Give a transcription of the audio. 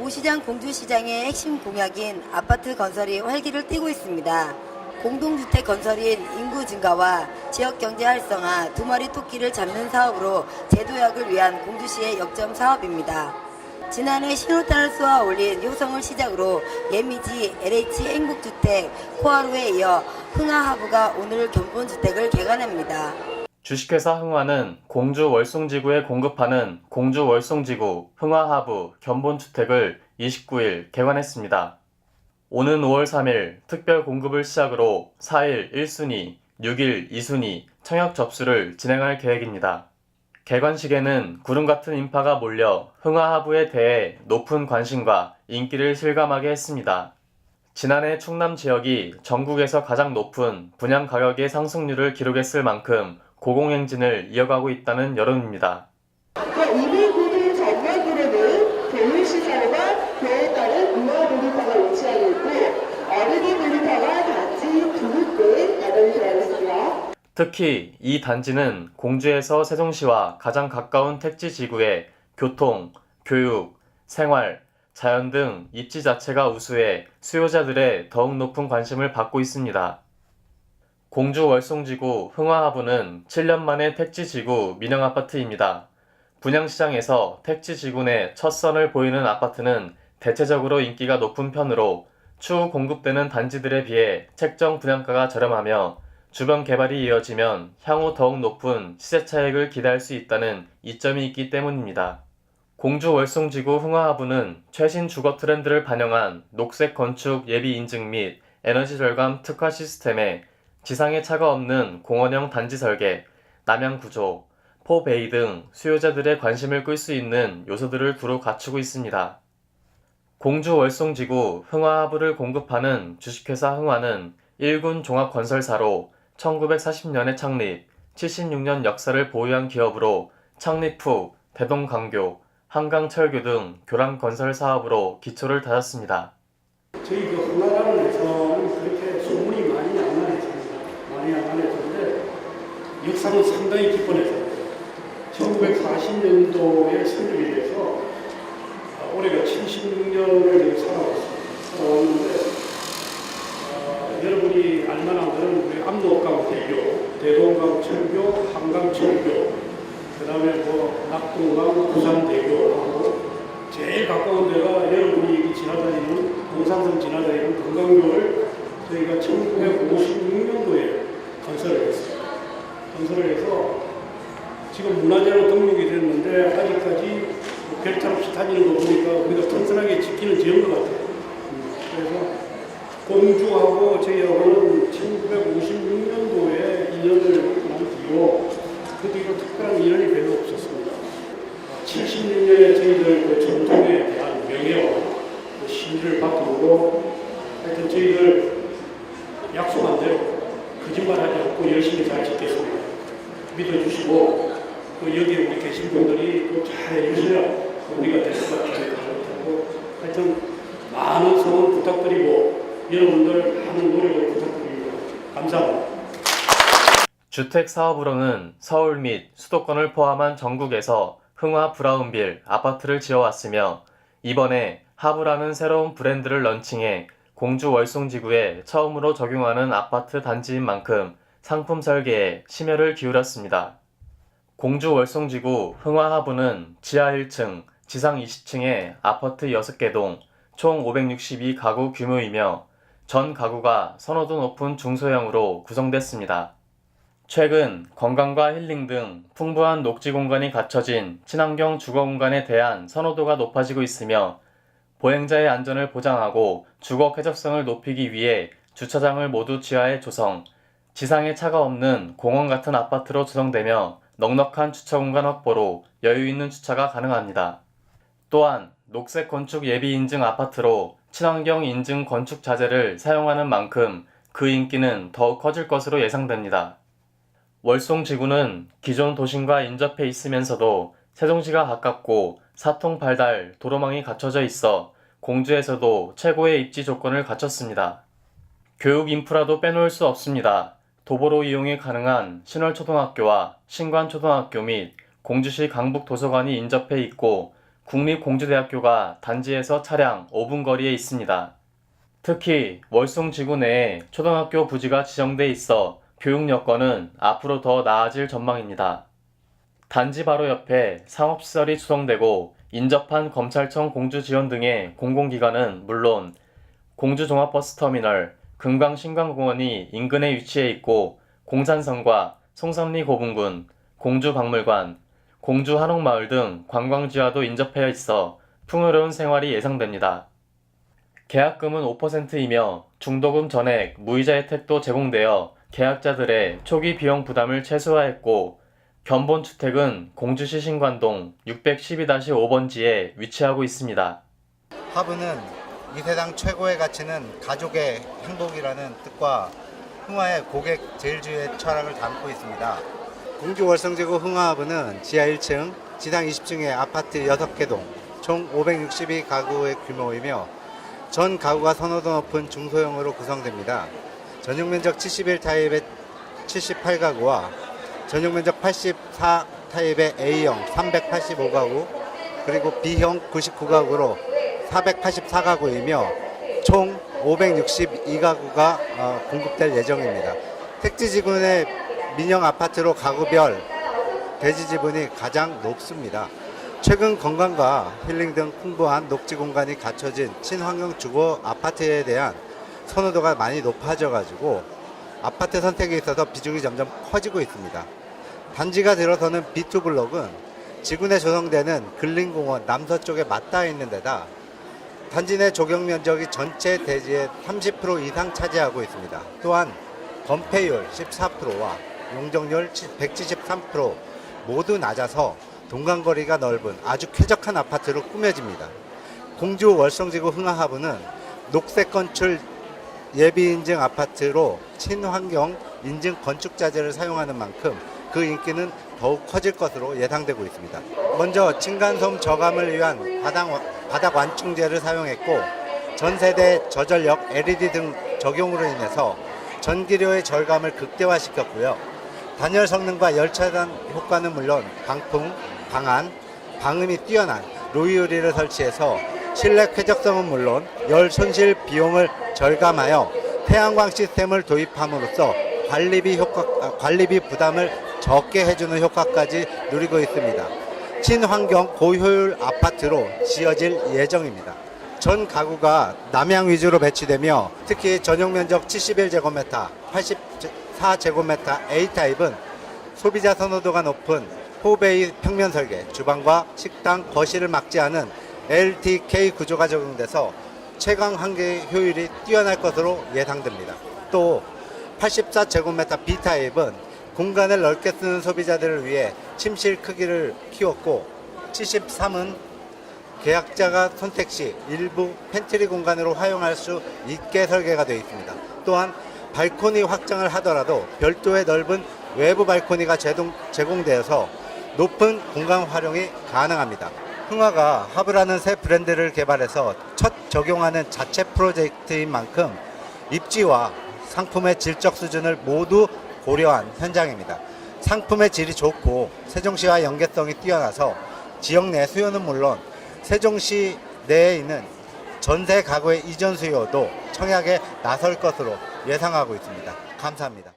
오시장 공주시장의 핵심 공약인 아파트 건설이 활기를 띠고 있습니다. 공동주택 건설인 인구 증가와 지역경제 활성화 두 마리 토끼를 잡는 사업으로 재도약을 위한 공주시의 역점 사업입니다. 지난해 신호탄을 쏘아 올린 효성을 시작으로 예미지, LH 행복주택, 코하루에 이어 흥하하부가 오늘 견본주택을 개관합니다. 주식회사 흥화는 공주 월송지구에 공급하는 공주 월송지구 흥화하부 견본주택을 29일 개관했습니다. 오는 5월 3일 특별 공급을 시작으로 4일 1순위, 6일 2순위 청약 접수를 진행할 계획입니다. 개관식에는 구름같은 인파가 몰려 흥화하부에 대해 높은 관심과 인기를 실감하게 했습니다. 지난해 충남 지역이 전국에서 가장 높은 분양 가격의 상승률을 기록했을 만큼 고공행진을 이어가고 있다는 여론입니다. 209도 전면으로는 대물시설과 그에 따른 문화 놀이터가 위치하고 있고 어린이 놀이터가 단지 두 군데 마련이 되어 있습니다. 특히 이 단지는 공주에서 세종시와 가장 가까운 택지 지구에 교통, 교육, 생활, 자연 등 입지 자체가 우수해 수요자들의 더욱 높은 관심을 받고 있습니다. 공주 월송지구 흥화하부는 7년 만에 택지지구 민영아파트입니다. 분양시장에서 택지지구 내 첫 선을 보이는 아파트는 대체적으로 인기가 높은 편으로 추후 공급되는 단지들에 비해 책정 분양가가 저렴하며 주변 개발이 이어지면 향후 더욱 높은 시세 차익을 기대할 수 있다는 이점이 있기 때문입니다. 공주 월송지구 흥화하부는 최신 주거 트렌드를 반영한 녹색 건축 예비 인증 및 에너지 절감 특화 시스템에 지상에 차가 없는 공원형 단지 설계, 남향 구조, 포베이 등 수요자들의 관심을 끌 수 있는 요소들을 두루 갖추고 있습니다. 공주 월송지구 흥화하부를 공급하는 주식회사 흥화는 1군 종합건설사로 1940년에 창립, 76년 역사를 보유한 기업으로 창립 후 대동강교, 한강철교 등 교량 건설 사업으로 기초를 다졌습니다. 저희 그 흥화라는 데서는 그렇게 소문이 많이 안 나는데 역사는 상당히 깊어요. 1940년도에 설립이 돼서 올해가 76년을 살아왔는데 여러분이 알만한 것은 우리 압록강대교, 대동강철교, 한강철교, 그 다음에 낙동강 부산대교하고 제일 가까운 데가 여러분이 지나다니는 공산성 지나다니는 금강교를 저희가 1956년도에 건설을 했어요. 건설을 해서 지금 문화재로 등록이 됐는데 아직까지 별탈 없이 다니는 거 보니까 우리가 튼튼하게 지키는 지은 것 같아요. 그래서 공주하고 저희하고는 1956년도에 인연을 난 뒤로 그 뒤로 특별한 인연이 별로 없었습니다. 76년에 저희들 그 전통에 대한 명예와 그 신의를 바꾸고 하여튼 저희들 약속한 대로 거짓말하지 않고 열심히 잘 지켰습니다. 믿어주시고 또 여기에 우리 계신 분들이 또 잘 해주셔야 우리가 될 것 같아요. 하여튼 많은 소원 부탁드리고 여러분들 많은 노력을 부탁드립니다. 감사합니다. 주택사업으로는 서울 및 수도권을 포함한 전국에서 흥화 브라운빌 아파트를 지어왔으며 이번에 하부라는 새로운 브랜드를 런칭해 공주 월송지구에 처음으로 적용하는 아파트 단지인 만큼 상품 설계에 심혈을 기울였습니다. 공주 월송지구 흥화하부는 지하 1층, 지상 20층의 아파트 6개 동, 총 562가구 규모이며 전 가구가 선호도 높은 중소형으로 구성됐습니다. 최근 건강과 힐링 등 풍부한 녹지 공간이 갖춰진 친환경 주거 공간에 대한 선호도가 높아지고 있으며 보행자의 안전을 보장하고 주거 쾌적성을 높이기 위해 주차장을 모두 지하에 조성, 지상에 차가 없는 공원 같은 아파트로 조성되며 넉넉한 주차 공간 확보로 여유 있는 주차가 가능합니다. 또한 녹색 건축 예비 인증 아파트로 친환경 인증 건축 자재를 사용하는 만큼 그 인기는 더욱 커질 것으로 예상됩니다. 월송지구는 기존 도심과 인접해 있으면서도 세종시가 가깝고 사통 발달 도로망이 갖춰져 있어 공주에서도 최고의 입지 조건을 갖췄습니다. 교육 인프라도 빼놓을 수 없습니다. 도보로 이용이 가능한 신월초등학교와 신관초등학교 및 공주시 강북도서관이 인접해 있고 국립공주대학교가 단지에서 차량 5분 거리에 있습니다. 특히 월송지구 내에 초등학교 부지가 지정돼 있어 교육 여건은 앞으로 더 나아질 전망입니다. 단지 바로 옆에 상업시설이 조성되고 인접한 검찰청 공주지원 등의 공공기관은 물론 공주종합버스터미널, 금강신광공원이 인근에 위치해 있고 공산성과 송산리 고분군, 공주박물관, 공주한옥마을 등 관광지와도 인접해 있어 풍요로운 생활이 예상됩니다. 계약금은 5%이며 중도금 전액, 무이자 혜택도 제공되어 계약자들의 초기 비용 부담을 최소화했고 견본주택은 공주시 신관동 612-5번지에 위치하고 있습니다. 하브는 이 세상 최고의 가치는 가족의 행복이라는 뜻과 흥화의 고객 제일주의 철학을 담고 있습니다. 공주 월성지구 흥화하브는 지하 1층, 지상 20층의 아파트 6개 동, 총 562가구의 규모이며 전 가구가 선호도 높은 중소형으로 구성됩니다. 전용면적 71 타입의 78가구와 전용면적 84 타입의 A형 385가구, 그리고 B형 99가구로 484가구이며 총 562가구가 공급될 예정입니다. 택지지구의 민영 아파트로 가구별 대지 지분이 가장 높습니다. 최근 건강과 힐링 등 풍부한 녹지 공간이 갖춰진 친환경 주거 아파트에 대한 선호도가 많이 높아져가지고 아파트 선택에 있어서 비중이 점점 커지고 있습니다. 단지가 들어서는 B2블록은 지구 내 조성되는 근린공원 남서쪽에 맞닿아 있는 데다 단지 내 조경 면적이 전체 대지의 30% 이상 차지하고 있습니다. 또한 건폐율 14%와 용적률 173% 모두 낮아서 동간거리가 넓은 아주 쾌적한 아파트로 꾸며집니다. 공주 월성지구 흥하하브는 녹색 건축 예비 인증 아파트로 친환경 인증 건축 자재를 사용하는 만큼 그 인기는 더욱 커질 것으로 예상되고 있습니다. 먼저 층간소음 저감을 위한 바닥 완충제를 사용했고 전세대 저전력 LED 등 적용으로 인해서 전기료의 절감을 극대화시켰고요. 단열 성능과 열 차단 효과는 물론 방풍, 방안, 방음이 뛰어난 로이유리를 설치해서 실내 쾌적성은 물론 열 손실 비용을 절감하여 태양광 시스템을 도입함으로써 관리비 부담을 적게 해주는 효과까지 누리고 있습니다. 친환경 고효율 아파트로 지어질 예정입니다. 전 가구가 남향 위주로 배치되며 특히 전용 면적 71제곱미터, 84제곱미터 A타입은 소비자 선호도가 높은 포베이 평면 설계, 주방과 식당, 거실을 막지 않은 LTK 구조가 적용돼서 채광 한계 효율이 뛰어날 것으로 예상됩니다. 또 84제곱미터 B타입은 공간을 넓게 쓰는 소비자들을 위해 침실 크기를 키웠고 73은 계약자가 선택 시 일부 팬트리 공간으로 활용할 수 있게 설계가 되어 있습니다. 또한 발코니 확장을 하더라도 별도의 넓은 외부 발코니가 제공되어서 높은 공간 활용이 가능합니다. 흥화가 하브라는 새 브랜드를 개발해서 첫 적용하는 자체 프로젝트인 만큼 입지와 상품의 질적 수준을 모두 고려한 현장입니다. 상품의 질이 좋고 세종시와 연계성이 뛰어나서 지역 내 수요는 물론 세종시 내에 있는 전세 가구의 이전 수요도 청약에 나설 것으로 예상하고 있습니다. 감사합니다.